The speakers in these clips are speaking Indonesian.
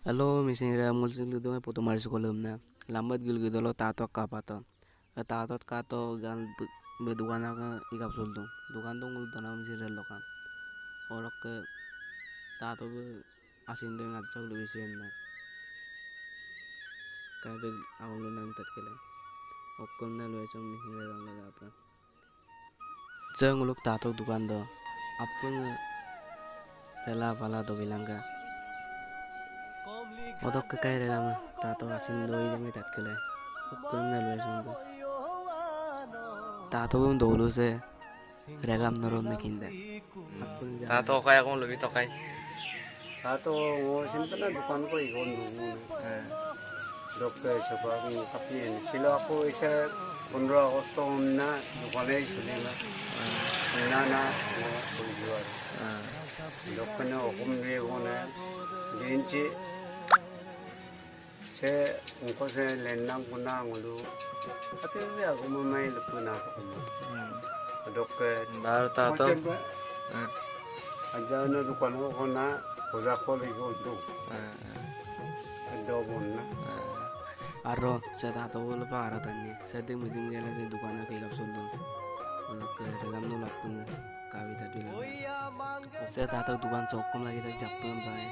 Halo, misalnya mulai dulu dong, foto mari sekolah na. Lambat gil gitu lo tato kapato. Tato kato gan bedukan aga ikap sultu. Dukan tuh ngul tanam misalnya lo kan. Orang ke tato be asin tuh ngaca ulu bisen na. Kayak be awal lu nanti kele. Okom na lu esok misalnya gam laga apa. Saya nguluk tato dukan do. Apa nge rela pala do bilang ka. Odok ke kaya rega mah tato asin do ini metat kele. Okom na lu esok be. Tato be dulu se rega menurun na kinda. Tato kaya kung lebih tokai. Tato ngo simpan na dukan ko ikon dungo na. Dokter coba aku kapien. Sila ako isa 15 Agosto na dukan ay sulila. Nana ngo tujuan. Dokter na hukum dia ko na genci. Se ungko se lenang kuna ngulu. Ate dia aku mamay lepuna ko. Dokter Baru tato. aja na dukan ko na Koza ko ligo do. Ado bonna. Arro, saya tato lo pa arah tanya. Saya tuh mungkin jalan di dukaan aku ikap sultu. Odok ke rega nolak tuh kawita bilang. Saya tato dukaan sokum lagi tak japun bae.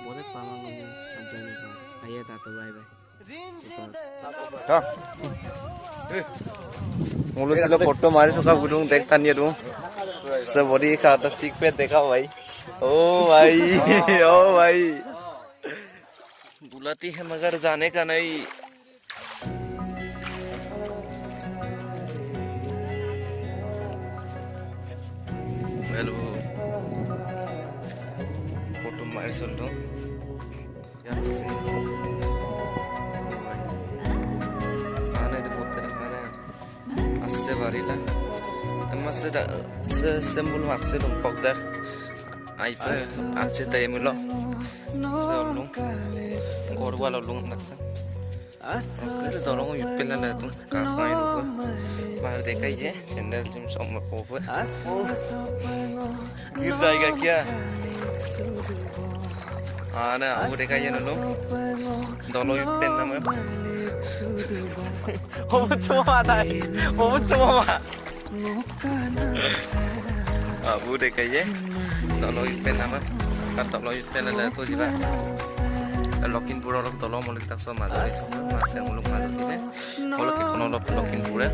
Boleh pamang ngomong aja nih pak. Ayah tato bye bye. मुझे चलो फोटो मारे सुखा गुडूं देखता नहीं हूँ सब बड़ी खाता सीख पे देखा भाई ओ भाई बुलाती है मगर जाने का नहीं वेल वो फोटो मारे सुन लो Barila, masih dah sembul masih lumpok dah, aipa asyik dah emulo, selong, korwa lolong nak, kalau dorong yupela lah tu, kapai lupa, baru dekai je, sendal jam sama power, गिर जाएगा क्या? हाँ ना, वो dekai je lolong, दोनों युपेन nama. cuma tadi, cuma. Abu deh kayaknya. Tolong pen apa? Tolong pen lah tu juga. Lokin pura lok tolong mulik tak sama ada. Masih muluk malu ini. Kalau kita nolok lokin pura.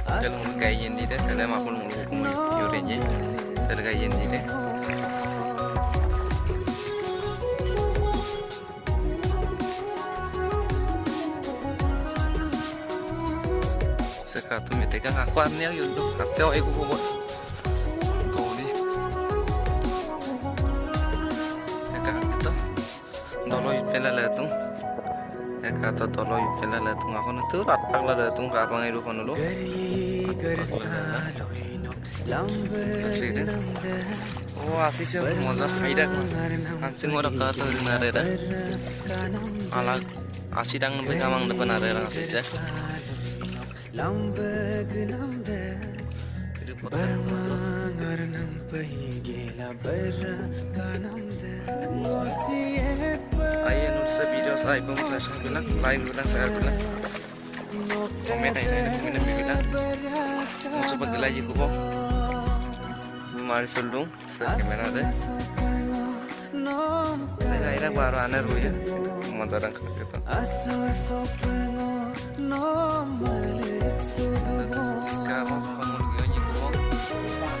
Kalau kayak ini deh, kalau aku muluk yurinya, kalau kayak ini deh. Sekarang tu mereka ngakuan ni yang tu kacau aku buat. Kau ni, sekarang tu, dolo ipela lah tu, sekarang tu dolo ipela lah tu ngakuan tu ratak lah tu kapang itu kan dulu. Oh asyik sih, mula ada anjing orang kata di mana ada, alag asyik dah nampak kamang depan ada asyik je. Lambag namda Barmangar nampai gela barra kanamda Ayo nulis video saya pun saya bilang live bilang saya bilang komen ini bilang mau coba lagi kubo mari sulung kamera deh saya kira baru aneh ya mau orang kita sekarang kamu lagi ngomong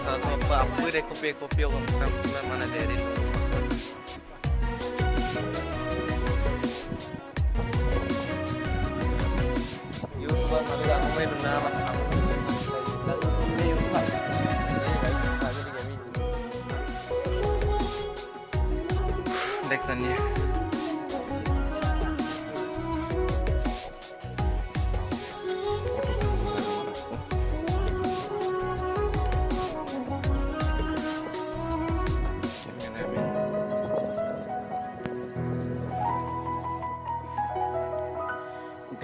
satu apa deh kopi orang kamu mana dari YouTube mana yang main nama देखते हैं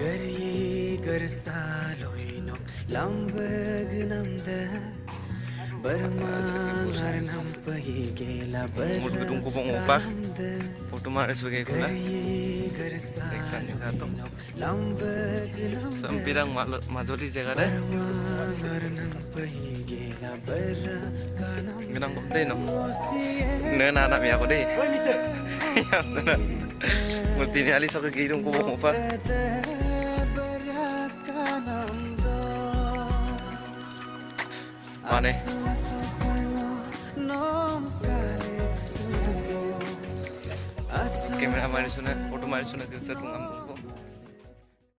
Gari garsaloinok lambag namda barmangar nam Mut gedung kubong upak. Foto maris sebagai gula. Ikan juga tuh. Sempirang majori jaga deh. Genang kok deh no. Nena anak mi aku deh. Murti ni ali sok gedung kubong upak. Mana? Kamera main sana, foto main sana kita tunggu.